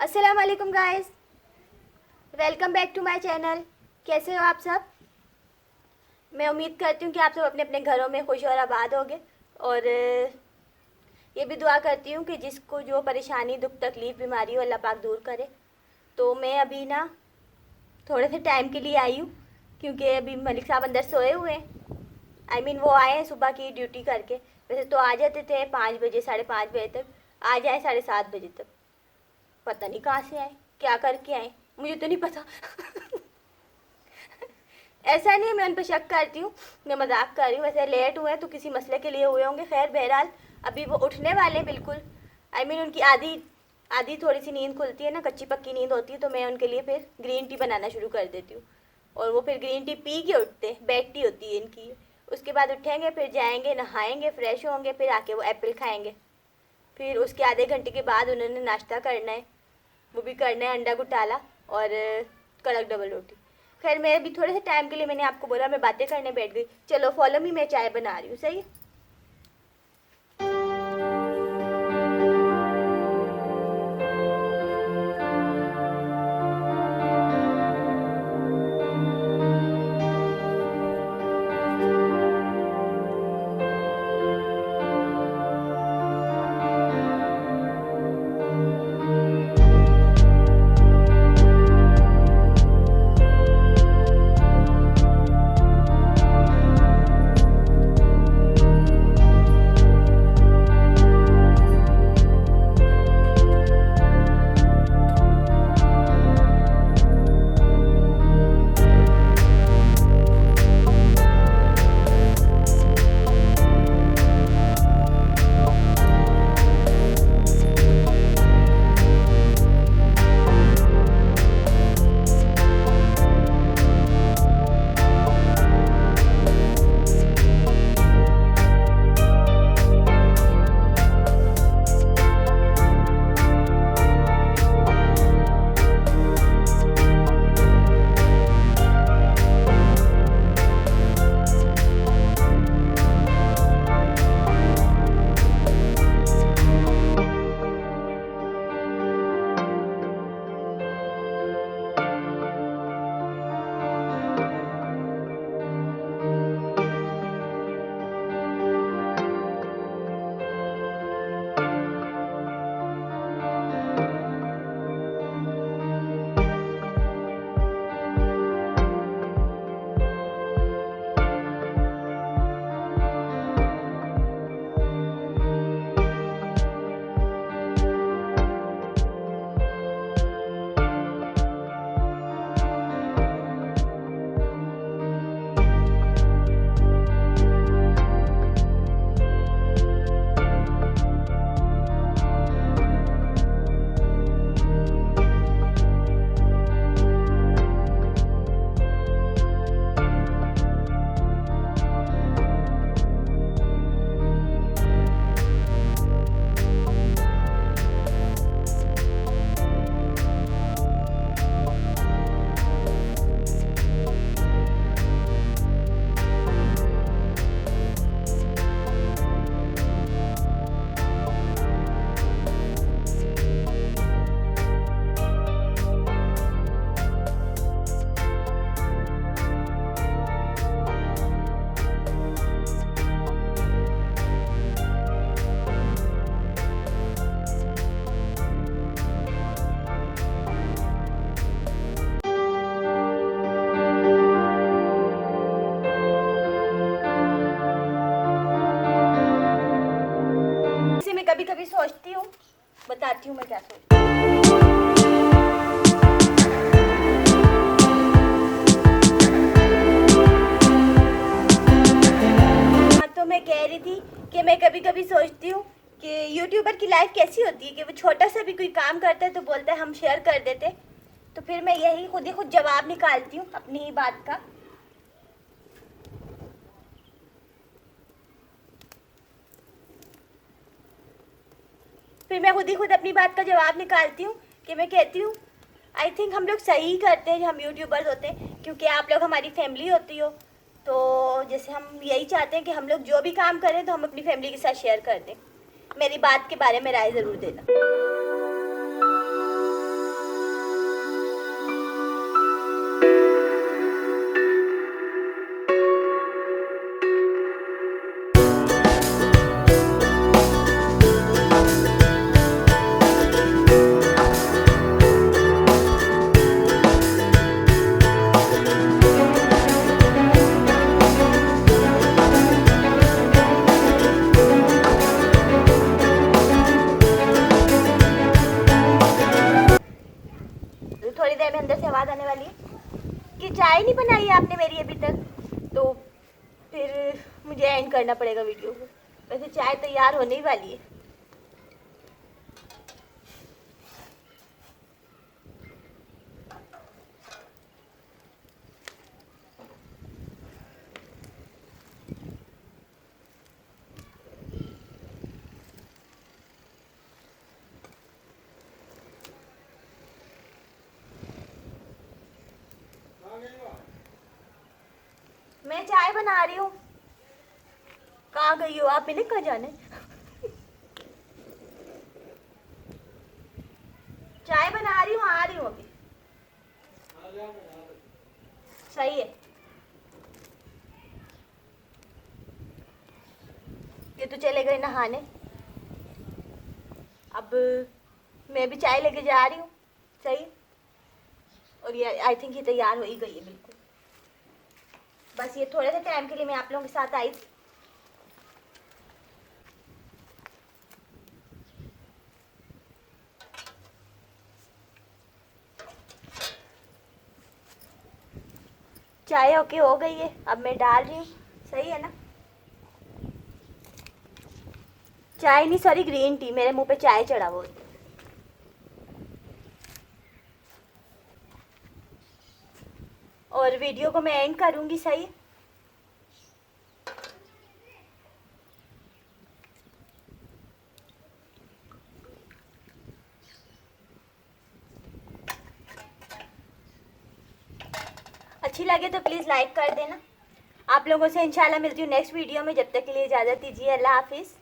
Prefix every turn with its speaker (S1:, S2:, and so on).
S1: अस्सलाम वालेकुम guys, welcome back to my channel. कैसे हो आप सब? मैं उम्मीद करती हूँ कि आप सब अपने अपने घरों में खुश और आबाद होंगे और ये भी दुआ करती हूँ कि जिसको जो परेशानी, दुख, तकलीफ़, बीमारी हो अल्लाह पाक दूर करे। तो मैं अभी ना थोड़े से टाइम के लिए आई हूँ क्योंकि अभी मलिक साहब अंदर सोए हुए हैं। वो आए हैं सुबह की ड्यूटी करके। वैसे तो आ जाते थे 5 बजे, 5:30 बजे तक। आज आए 7:30 बजे तक। पता नहीं कहाँ से आए, क्या करके आए, मुझे तो नहीं पता। ऐसा नहीं है मैं उन पर शक करती हूँ, मैं मजाक कर रही हूँ। वैसे लेट हुए हैं तो किसी मसले के लिए हुए होंगे। खैर बहरहाल अभी वो उठने वाले हैं बिल्कुल। उनकी आधी आधी थोड़ी सी नींद खुलती है ना, कच्ची पक्की नींद होती है, तो मैं उनके लिए फिर ग्रीन टी बनाना शुरू कर देती हूँ और वो फिर ग्रीन टी पी के उठते हैं। बेड टी होती है इनकी। उसके बाद उठेंगे, फिर जाएंगे, नहाएंगे, फ्रेश होंगे, फिर आके वो एप्पल खाएंगे। फिर उसके आधे घंटे के बाद उन्होंने नाश्ता करना है, वो भी करना है अंडा गुटाला और कड़क डबल रोटी। खैर मैं अभी थोड़े से टाइम के लिए, मैंने आपको बोला, मैं बातें करने बैठ गई। चलो फॉलो मी, मैं चाय बना रही हूँ। सही है। इसे मैं कभी कभी सोचती हूँ, बताती हूँ मैं क्या सोचती हूँ। तो मैं कह रही थी कि मैं कभी कभी सोचती हूँ कि यूट्यूबर की लाइफ कैसी होती है कि वो छोटा सा भी कोई काम करता है तो बोलता है हम शेयर कर देते। तो फिर मैं यही खुद ही खुद जवाब निकालती हूँ अपनी ही बात का। फिर मैं खुद ही खुद अपनी बात का जवाब निकालती हूँ कि मैं कहती हूँ आई थिंक हम लोग सही करते हैं जो हम यूट्यूबर्स होते हैं, क्योंकि आप लोग हमारी फैमिली होती हो। तो जैसे हम यही चाहते हैं कि हम लोग जो भी काम करें तो हम अपनी फैमिली के साथ शेयर कर दें। मेरी बात के बारे में राय ज़रूर देना। कमरे में अंदर से आवाज़ आने वाली है कि चाय नहीं बनाई है आपने मेरी अभी तक, तो फिर मुझे एंड करना पड़ेगा वीडियो को। वैसे चाय तैयार होने ही वाली है। मैं चाय बना रही हूँ। कहाँ गई हो आप? मैंने कहाँ जाना है? चाय बना रही हूँ, आ रही हूँ अभी। सही है। ये तो चले गए नहाने। अब मैं भी चाय लेके जा रही हूँ। सही है। और ये आई थिंक ये तैयार हो ही गई है बिल्कुल। बस ये थोड़े से टाइम के लिए मैं आप लोगों के साथ आई थी। चाय ओके हो गई है, अब मैं डाल रही हूँ। सही है ना? चाय नहीं, सॉरी, ग्रीन टी। मेरे मुंह पे चाय चढ़ा वो। और वीडियो को मैं एंड करूँगी। सही। अच्छी लगे तो प्लीज़ लाइक कर देना। आप लोगों से इंशाल्लाह मिलती हूँ नेक्स्ट वीडियो में। जब तक के लिए इजाज़त दीजिए। अल्लाह हाफिज़।